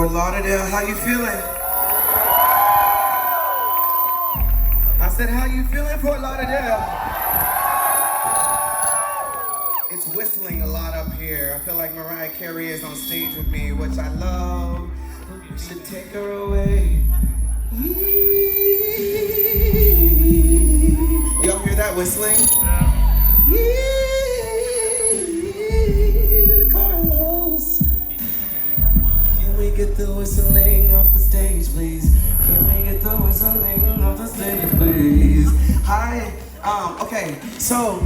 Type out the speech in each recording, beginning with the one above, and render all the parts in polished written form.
Fort Lauderdale, how you feeling? I said, how you feeling, Fort Lauderdale? It's whistling a lot up here. I feel like Mariah Carey is on stage with me, which I love. We should take her away. Y'all hear that whistling? Carlos, can we get the whistling off the stage, please? Can we get the whistling off the stage, please? Hi, okay, so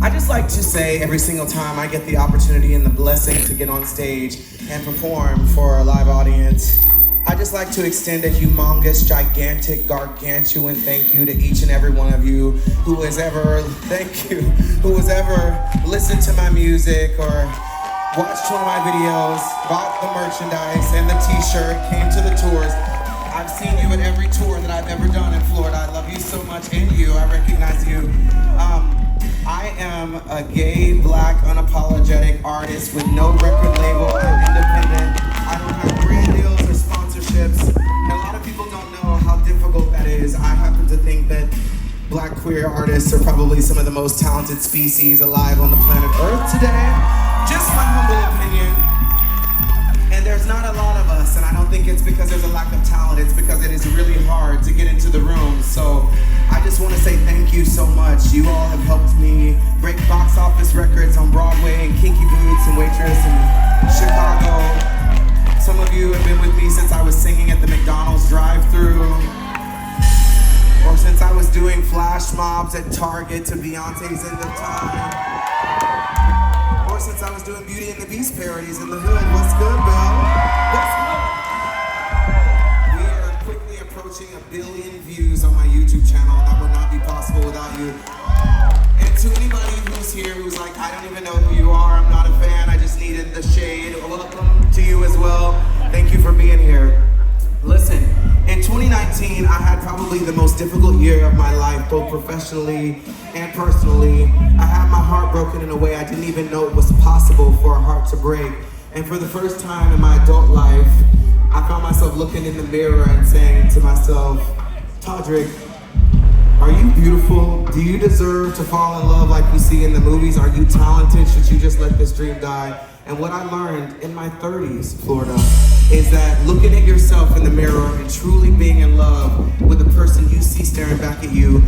I just like to say every single time I get the opportunity and the blessing to get on stage and perform for a live audience, I just like to extend a humongous, gigantic, gargantuan thank you to each and every one of you who has ever, who has ever listened to my music or watched one of my videos, bought the merchandise and the t-shirt, came to the tours. I've seen you at every tour that I've ever done in Florida. I love you so much, and you, I recognize you. I am a gay, black, unapologetic artist with no record label. I'm independent. I don't have brand deals or sponsorships. And a lot of people don't know how difficult that is. I happen to think that black queer artists are probably some of the most talented species alive on the planet Earth today. Just my humble opinion. And there's not a lot of us, and I don't think it's because there's a lack of talent. It's because it is really hard to get into the room. So I just want to say thank you so much. You all have helped me break box office records on Broadway and Kinky Boots and Waitress in Chicago. Some of you have been with me since I was singing at the McDonald's drive-thru, or since I was doing flash mobs at Target to Beyonce's End of Time, or since I was doing Beauty and the Beast parodies in the hood. What's good, Bill? What's good? We are quickly approaching 1 billion views on my YouTube channel. That would not be possible without you. And to anybody who's here who's like, I don't even know who you are, I'm not a fan, I just needed the shade, welcome to you as well. Thank you for being here. Listen, in 2019, I had probably the most difficult year of my life, both professionally and personally. I had my heart broken in a way I didn't even know it was possible for a heart to break. And for the first time in my adult life, I found myself looking in the mirror and saying to myself, Todrick, are you beautiful? Do you deserve to fall in love like you see in the movies? Are you talented? Should you just let this dream die? And what I learned in my 30s, Florida, is that looking at yourself in the mirror and truly being in love with the person you see staring back at you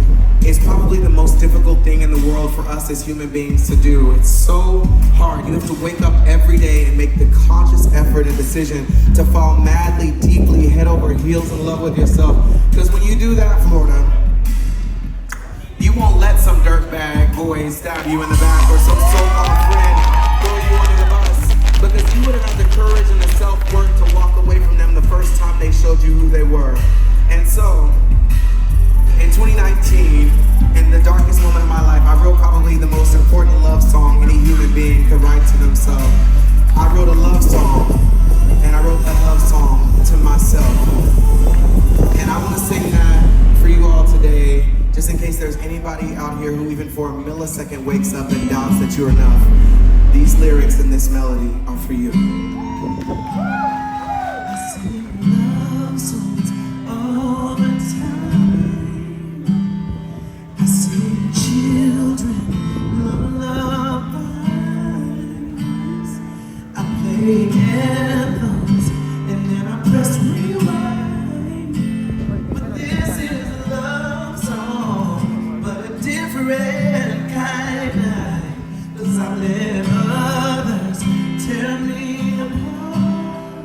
is probably the most difficult thing in the world for us as human beings to do. It's so hard. You have to wake up every day and make the conscious effort and decision to fall madly, deeply, head over heels in love with yourself. Because when you do that, Florida, you won't let some dirtbag boy stab you in the back or some so-called friend throw you under the bus, because you would have had the courage and the self-worth to walk away from them the first time they showed you who they were. And so, in 2019, in the darkest moment of my life, I wrote probably the most important love song any human being could write to themselves. I wrote a love song, and I wrote that love song to myself. And I want to sing that for you all today, just in case there's anybody out here who even for a millisecond wakes up and doubts that you're enough. These lyrics and this melody are for you. I sing love songs all the time. I sing children lullabies. I play anthems and then I press rewind. But this is a love song, but a different kind. 'Cause I let others tear me apart.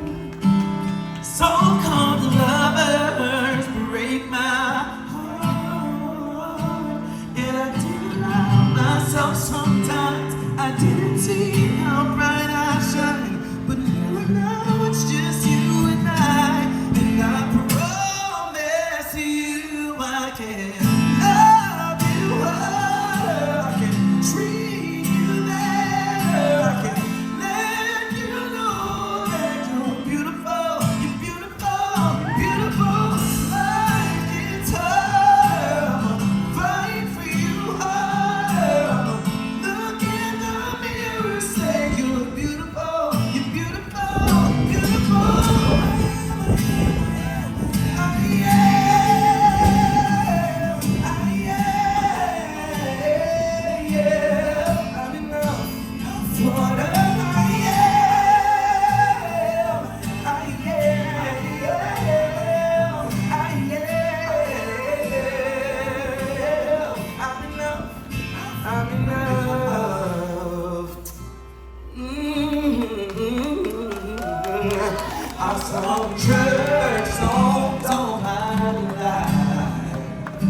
I saw church songs on my life,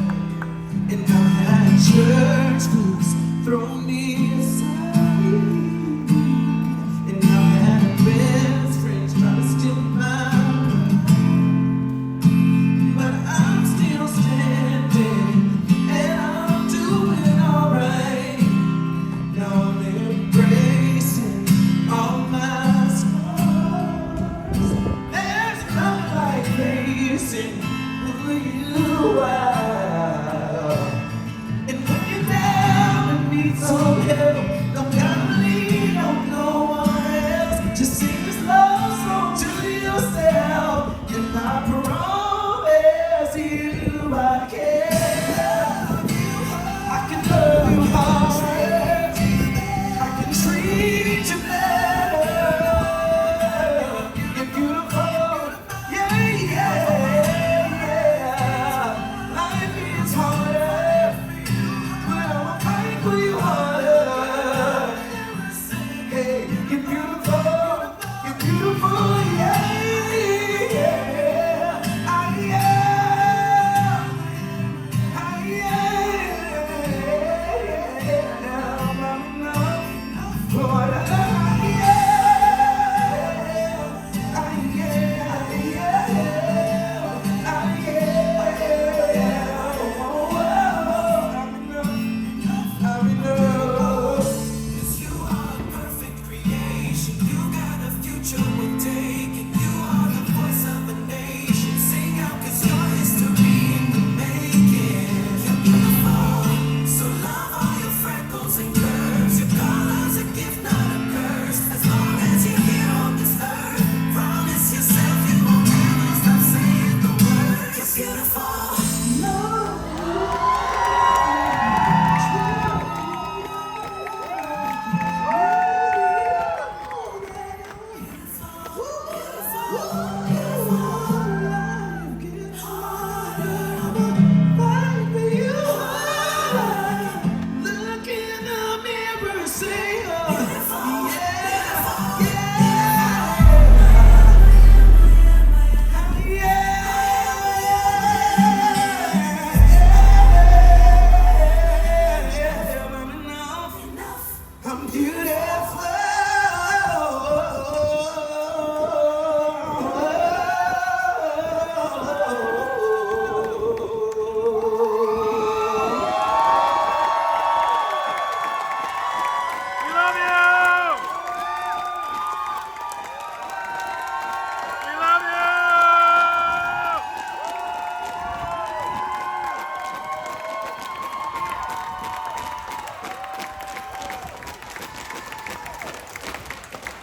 and I had church books thrown me aside, and I had best friends try to steal mine, but I'm still standing, and I'm doing alright. Now I'm embracing all my scars. There's nothing like facing who you are. And when you're down and need some help, don't gotta lean on no one else. Just sing this love song to yourself. And I promise you I can. I can love you hard. I can treat you better. You're beautiful. Yeah, yeah, yeah. Life is harder, but I'ma fight for you harder. Hey, you're beautiful. You're beautiful. Yeah, yeah. I am. I am. Lord, I am.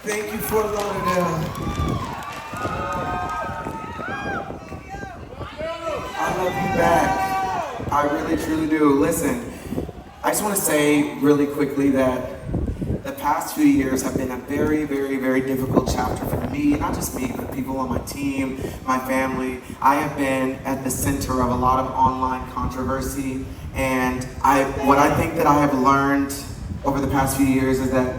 Thank you, Fort Lauderdale. I love you back. I really, truly do. Listen, I just want to say really quickly that the past few years have been a very, very, very difficult chapter for me, not just me, but people on my team, my family. I have been at the center of a lot of online controversy, and what I think that I have learned over the past few years is that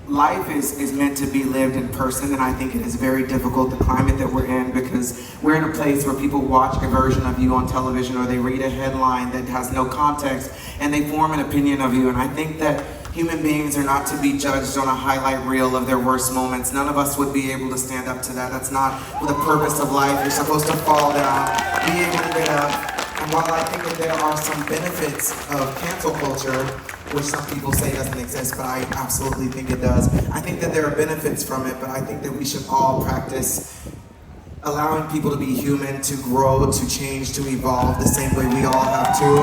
life is meant to be lived in person, and I think it is very difficult, the climate that we're in, because we're in a place where people watch a version of you on television, or they read a headline that has no context, and they form an opinion of you. And I think that human beings are not to be judged on a highlight reel of their worst moments. None of us would be able to stand up to that. That's not the purpose of life. You're supposed to fall down, be able to get up. And while I think that there are some benefits of cancel culture, which some people say doesn't exist, but I absolutely think it does. I think that there are benefits from it, but I think that we should all practice allowing people to be human, to grow, to change, to evolve the same way we all have to.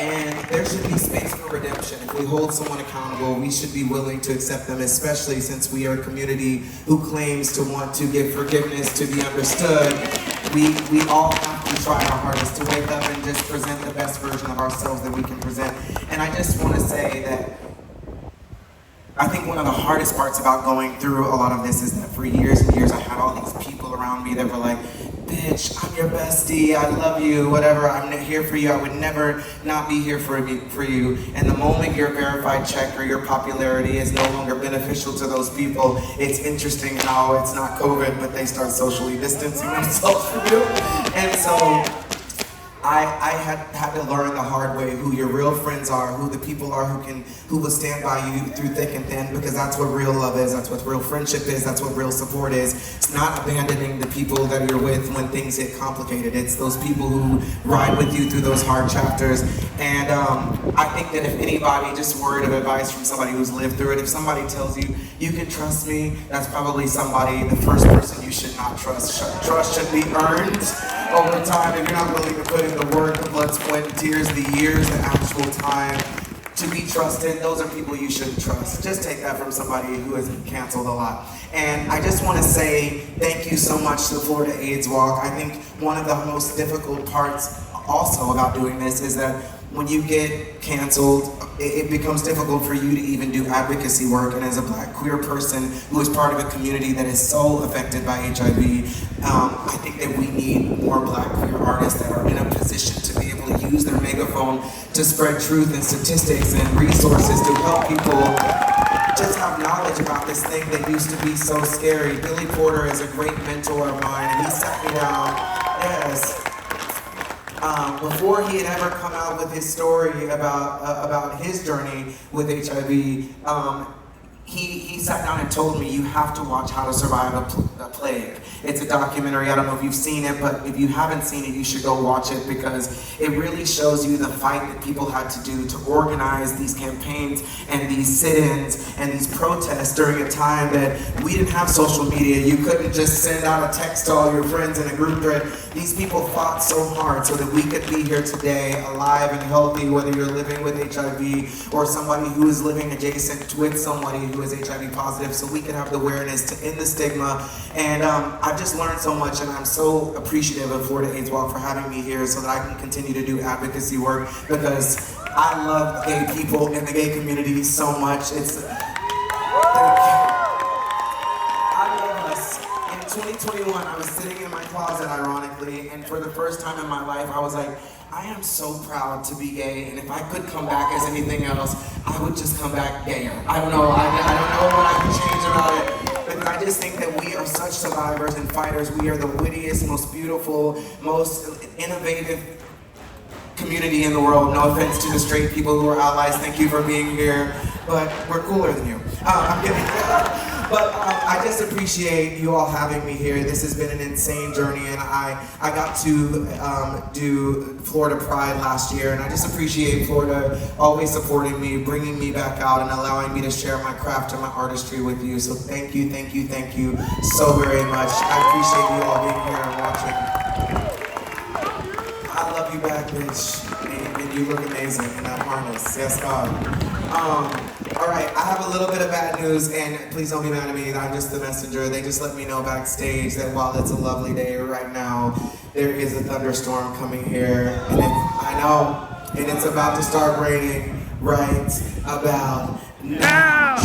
And there should be space for redemption. If we hold someone accountable, we should be willing to accept them, especially since we are a community who claims to want to give forgiveness, to be understood. We all have to try our hardest to wake up and just present the best version of ourselves that we can present. And I just want to say that I think one of the hardest parts about going through a lot of this is that for years and years I had all these people around me that were like, bitch, bitch, I'm your bestie, I love you, whatever, I'm here for you, I would never not be here for you. And the moment your verified check or your popularity is no longer beneficial to those people, it's interesting how it's not COVID, but they start socially distancing themselves from you. And so, I had to learn the hard way who your real friends are, who the people are who will stand by you through thick and thin, because that's what real love is, that's what real friendship is, that's what real support is. It's not abandoning the people that you're with when things get complicated. It's those people who ride with you through those hard chapters. And I think that if anybody, just a word of advice from somebody who's lived through it, if somebody tells you, you can trust me, that's probably somebody, the first person you should not trust. Trust should be earned over time. If you're not willing to put in the work, the blood, sweat, and tears, the years, the actual time to be trusted, those are people you shouldn't trust. Just take that from somebody who has been canceled a lot. And I just want to say thank you so much to the Florida AIDS Walk. I think one of the most difficult parts also about doing this is that when you get canceled, it becomes difficult for you to even do advocacy work. And as a Black queer person who is part of a community that is so affected by HIV, I think that we need more Black queer artists that are in a position to be able to use their megaphone to spread truth and statistics and resources to help people just have knowledge about this thing that used to be so scary. Billy Porter is a great mentor of mine, and he sat me down, yes, before he had ever come out with his story about his journey with HIV, he sat down and told me, you have to watch How to Survive a Plague. It's a documentary. I don't know if you've seen it, but if you haven't seen it, you should go watch it, because it really shows you the fight that people had to do to organize these campaigns and these sit-ins and these protests during a time that we didn't have social media. You couldn't just send out a text to all your friends in a group thread. These people fought so hard so that we could be here today, alive and healthy, whether you're living with HIV or somebody who is living adjacent with somebody who is HIV positive, so we can have the awareness to end the stigma. And I've just learned so much, and I'm so appreciative of Florida AIDS Walk for having me here so that I can continue to do advocacy work, because I love gay people in the gay community so much. I love us. In 2021, I was sitting in my closet, ironically, and for the first time in my life, I was like, I am so proud to be gay, and if I could come back as anything else, I would just come back gayer. I don't know, I don't know what I can change about it, but I just think that we are such survivors and fighters. We are the wittiest, most beautiful, most innovative community in the world. No offense to the straight people who are allies, thank you for being here, but we're cooler than you. I'm kidding. But I just appreciate you all having me here. This has been an insane journey, and I got to do Florida Pride last year, and I just appreciate Florida always supporting me, bringing me back out, and allowing me to share my craft and my artistry with you. So thank you so very much. I appreciate you all being here and watching. I love you back, bitch, and you look amazing in that harness. Yes, God. All right, I have a little bit of bad news, and please don't be mad at me, I'm just the messenger. They just let me know backstage that while it's a lovely day right now, there is a thunderstorm coming here, and I know, and it's about to start raining right about now.